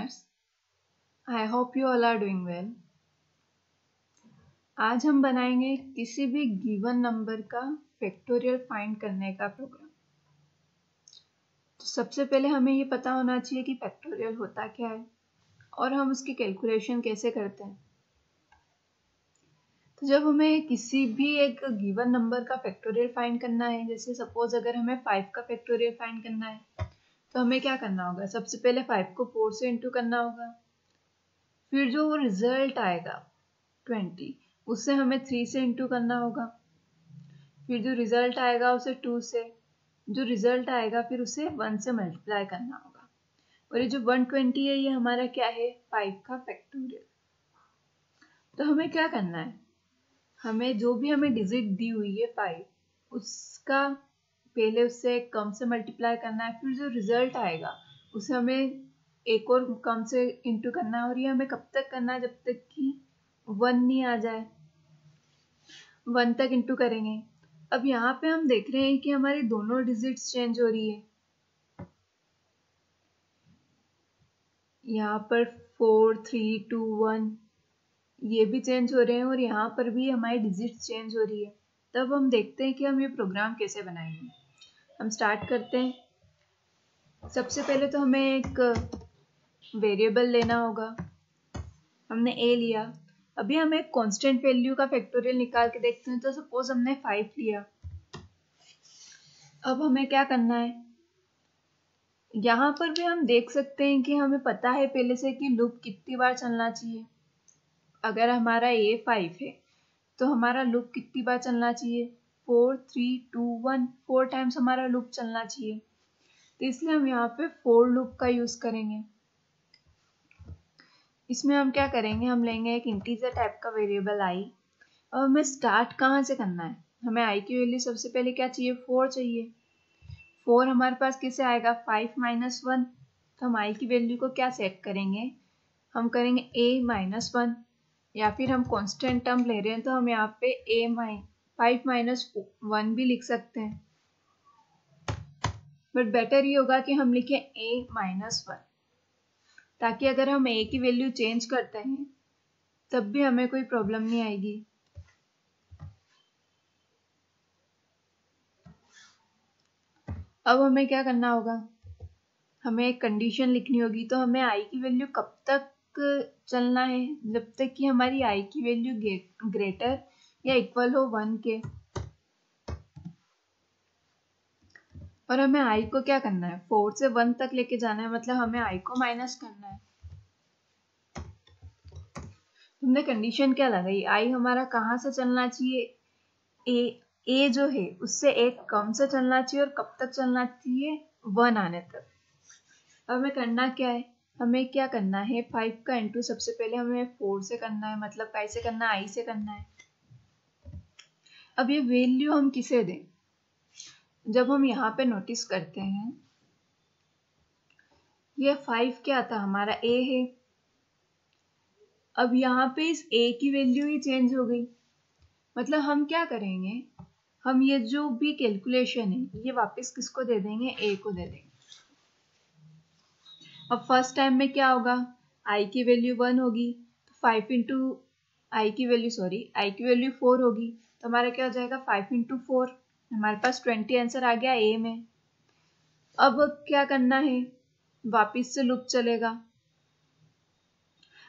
listeners, I hope you all are doing well. आज हम बनाएंगे किसी भी गिवन नंबर का फैक्टोरियल फाइंड करने का प्रोग्राम। तो सबसे पहले हमें ये पता होना चाहिए कि फैक्टोरियल होता क्या है और हम उसकी कैलकुलेशन कैसे करते हैं। तो जब हमें किसी भी एक गिवन नंबर का फैक्टोरियल फाइंड करना है, जैसे सपोज अगर हमें 5 का फैक्टोरियल फाइंड करना है, तो हमें क्या करना होगा? सबसे पहले 5 को 4 से इंटू करना होगा, फिर जो रिजल्ट आएगा 20 उससे हमें 3 से इंटू करना होगा, फिर जो रिजल्ट आएगा उसे 2 से, जो रिजल्ट आएगा फिर उसे 1 से मल्टीप्लाई करना होगा। और ये जो 120 है ये हमारा क्या है? 5 का फैक्टोरियल। तो हमें क्या करना है? हमें जो भी हमें डिजिट दी हुई है 5, उसका पहले उससे कम से मल्टीप्लाई करना है, फिर जो रिजल्ट आएगा उसे हमें एक और कम से इंटू करना है। और ये हमें कब तक करना है? जब तक कि 1 नहीं आ जाए, 1 तक इंटू करेंगे। अब यहाँ पे हम देख रहे हैं कि हमारी दोनों डिजिट्स चेंज हो रही है। यहाँ पर 4, 3, 2, 1 ये भी चेंज हो रहे हैं और यहाँ पर भी हमारी डिजिट्स चेंज हो रही है। तब हम देखते हैं कि हम ये प्रोग्राम कैसे बनाएंगे। हम स्टार्ट करते हैं। सबसे पहले तो हमें एक वेरिएबल लेना होगा। हमने a लिया। अभी हम एक कांस्टेंट वैल्यू का फैक्टोरियल निकाल के देखते हैं। तो सपोज हमने 5 लिया। अब हमें क्या करना है? यहाँ पर भी हम देख सकते हैं कि हमें पता है पहले से कि लूप कितनी बार चलना चाहिए। अगर हमारा a 5 है तो हमारा लूप कितनी बार चलना चाहिए? 4, 3, 2, 1 4 टाइम्स हमारा लूप चलना चाहिए। तो इसलिए हम यहाँ पे फोर लूप का यूज करेंगे। इसमें हम क्या करेंगे? हम लेंगे एक इंटीजर टाइप का वेरिएबल i। और हमें स्टार्ट कहाँ से करना है? हमें i की वैल्यू सबसे पहले क्या चाहिए? 4 चाहिए। 4 हमारे पास कैसे आएगा? 5 - 1। तो हम i की वैल्यू को क्या सेट करेंगे? हम करेंगे a - 1, या फिर हम कांस्टेंट टर्म ले रहे हैं तो हम यहाँ पे 5 - 1 भी लिख सकते हैं। बट बेटर ये होगा कि हम लिखें a - 1, ताकि अगर हम a की वैल्यू चेंज करते हैं तब भी हमें कोई प्रॉब्लम नहीं आएगी। अब हमें क्या करना होगा? हमें एक कंडीशन लिखनी होगी। तो हमें i की वैल्यू कब तक चलना है? जब तक कि हमारी i की वैल्यू ग्रेटर या इक्वल हो 1 के। और हमें i को क्या करना है? 4 से 1 तक लेके जाना है, मतलब हमें i को माइनस करना है। तुमने कंडीशन क्या लगाई? i हमारा कहाँ से चलना चाहिए? a जो है उससे एक कम से चलना चाहिए। और कब तक चलना चाहिए? 1 आने तक। अब हमें करना क्या है? हमें क्या करना है? 5 का इंटू सबसे पहले हमें 4 से करना है, मतलब कैसे करना है? i से करना है। अब ये वैल्यू हम किसे दें? जब हम यहाँ पे नोटिस करते हैं, ये 5 क्या था? हमारा a है। अब यहाँ पे इस a की वैल्यू ही चेंज हो गई। मतलब हम क्या करेंगे? हम ये जो भी कैलकुलेशन है ये वापस किसको दे देंगे? a को दे देंगे। अब फर्स्ट टाइम में क्या होगा? i की वैल्यू 1 होगी, तो 5 इंटू i की वैल्यू 4 होगी। तो हमारा क्या हो जाएगा? 5 इंटू 4। हमारे पास 20 आंसर आ गया a में। अब क्या करना है? वापिस से लूप चलेगा।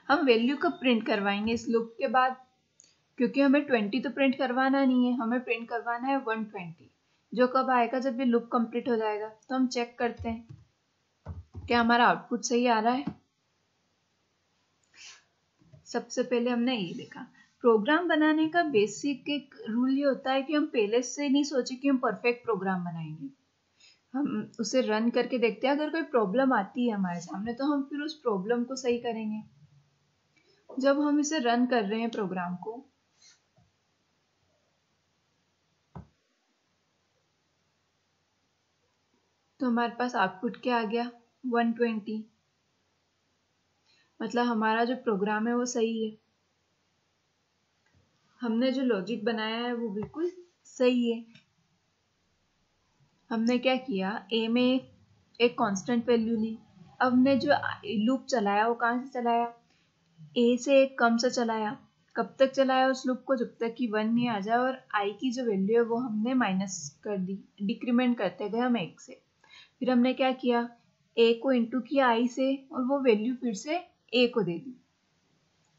हम वैल्यू कब प्रिंट करवाएंगे इस लूप के बाद? क्योंकि हमें 20 तो प्रिंट करवाना नहीं है, हमें प्रिंट करवाना है 120, जो कब आएगा? जब ये लूप कंप्लीट हो जाएगा। तो हम चेक करते हैं क्या हमारा आउटपुट सही आ रहा है। सबसे पहले हमने ये देखा, प्रोग्राम बनाने का बेसिक एक रूल ये होता है कि हम पहले से नहीं सोचे कि हम परफेक्ट प्रोग्राम बनाएंगे। हम उसे रन करके देखते हैं। अगर कोई प्रॉब्लम आती है हमारे सामने तो हम फिर उस प्रॉब्लम को सही करेंगे। जब हम इसे रन कर रहे हैं प्रोग्राम को, तो हमारे पास आउटपुट क्या आ गया? 120। मतलब हमारा जो प्रोग्राम है वो सही है। हमने जो लॉजिक बनाया है वो बिल्कुल सही है। हमने क्या किया? a में एक कांस्टेंट वैल्यू ली, अब हमने जो लूप चलाया वो कहाँ से चलाया, a से एक कम से चलाया। कब तक चलाया उस लूप को, जब तक कि 1 नहीं आ जाए और i की जो वैल्यू है वो हमने माइनस कर दी, डिक्रीमेंट करते गए हम 1 से। फिर हमने क्या किया, a को इंटू किया i से और वो वैल्यू फिर से a को दे दी।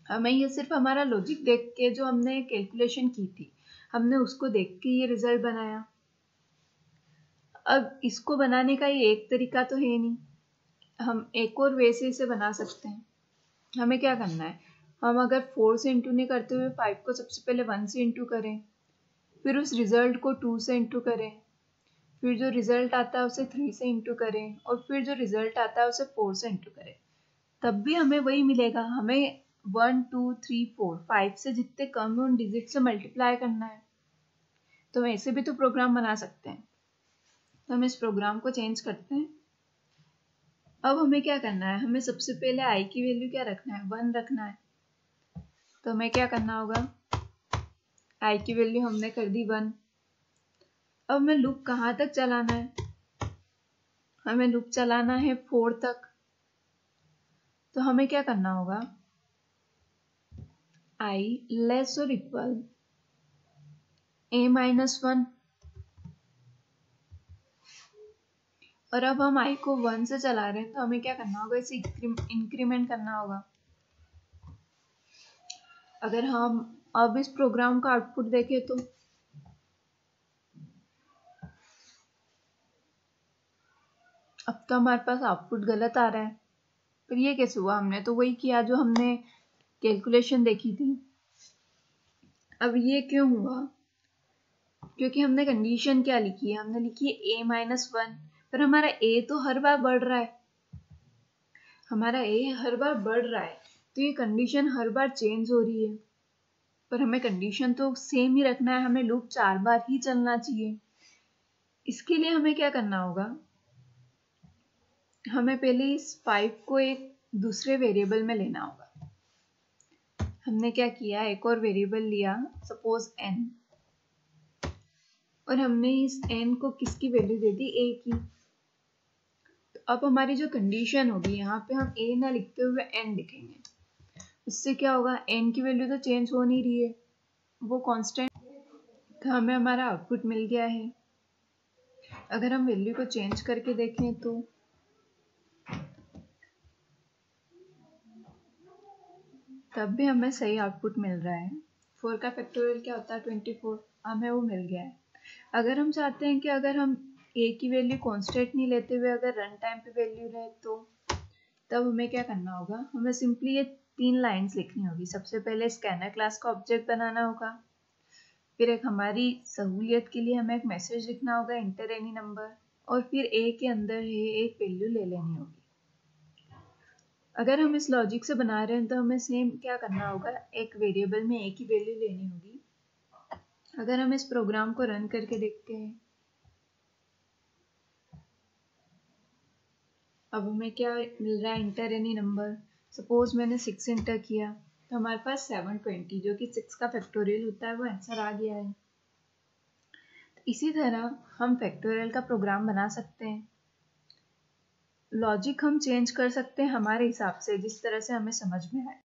हमें ये सिर्फ हमारा लॉजिक देख के जो हमने कैलकुलेशन की थी, हमने उसको देख के ये रिजल्ट बनाया। अब इसको बनाने का ये एक तरीका तो है नहीं, हम एक और वे से इसे बना सकते हैं। हमें क्या करना है, हम अगर 4 से इंटू नहीं करते हुए 5 को सबसे पहले 1 से इंटू करें, फिर उस रिजल्ट को 2 से इंटू करें, फिर जो रिजल्ट आता है उसे 3 से इंटू करें और फिर जो रिजल्ट आता है उसे 4 से इंटू करें, तब भी हमें वही मिलेगा। हमें 1 2 3 4 5 से जितने कम है उन डिजिट से मल्टीप्लाई करना है। तो ऐसे भी तो प्रोग्राम बना सकते हैं। तो हम इस प्रोग्राम को चेंज करते हैं। अब हमें क्या करना है, हमें सबसे पहले i की वैल्यू क्या रखना है, 1 रखना है। तो हमें क्या करना होगा, i की वैल्यू हमने कर दी 1। अब हमें लूप कहाँ तक चलाना है, हमें लूप चलाना है 4 तक। तो हमें क्या करना होगा, i लेस और इक्वल a माइनस 1। और अब हम i को 1 से चला रहे हैं, तो हमें क्या करना होगा, इसे इंक्रीमेंट करना होगा। अगर हम अब इस प्रोग्राम का आउटपुट देखें तो अब तो हमारे पास आउटपुट गलत आ रहा है। पर ये कैसे हुआ, हमने तो वही किया जो हमने कैलकुलेशन देखी थी। अब ये क्यों हुआ, क्योंकि हमने कंडीशन क्या लिखी है, हमने लिखी है a माइनस 1, पर हमारा a तो हर बार बढ़ रहा है, हमारा a हर बार बढ़ रहा है, तो ये कंडीशन हर बार चेंज हो रही है। पर हमें कंडीशन तो सेम ही रखना है, हमें लूप 4 बार ही चलना चाहिए। इसके लिए हमें क्या करना होगा, हमें पहले इस 5 को एक दूसरे वेरिएबल में लेना होगा। हमने क्या किया, एक और वेरिएबल लिया, सपोज n, और हमने इस n को किसकी वैल्यू दे दी, a की। तो अब हमारी जो कंडीशन होगी, यहाँ पे हम a ना लिखते हुए n लिखेंगे। इससे क्या होगा, n की वैल्यू तो चेंज हो नहीं रही है, वो कांस्टेंट। तो हमें हमारा आउटपुट मिल गया है। अगर हम वैल्यू को चेंज करके देखें तो तब भी हमें सही आउटपुट मिल रहा है। 4 का फैक्टोरियल क्या होता है, 24, हमें वो मिल गया है। अगर हम चाहते हैं कि अगर हम a की वैल्यू कांस्टेंट नहीं लेते हुए अगर रन टाइम पे वैल्यू रहे, तो तब हमें क्या करना होगा, हमें सिंपली ये 3 लाइंस लिखनी होगी। सबसे पहले स्कैनर क्लास का ऑब्जेक्ट बनाना होगा, फिर एक हमारी सहूलियत के लिए हमें एक मैसेज लिखना होगा, इंटर एनी नंबर, और फिर a के अंदर ही एक वैल्यू ले लेनी होगी। अगर हम इस लॉजिक से बना रहे हैं तो हमें सेम क्या करना होगा, एक वेरिएबल में a की वैल्यू लेनी होगी। अगर हम इस प्रोग्राम को रन करके देखते हैं, अब हमें क्या मिल रहा है, इंटर एनी नंबर। सपोज मैंने 6 इंटर किया तो हमारे पास 720, जो कि 6 का फैक्टोरियल होता है, वो आंसर आ गया है। तो इसी तरह हम फैक्टोरियल का प्रोग्राम बना सकते हैं। लॉजिक हम चेंज कर सकते हैं हमारे हिसाब से, जिस तरह से हमें समझ में आए।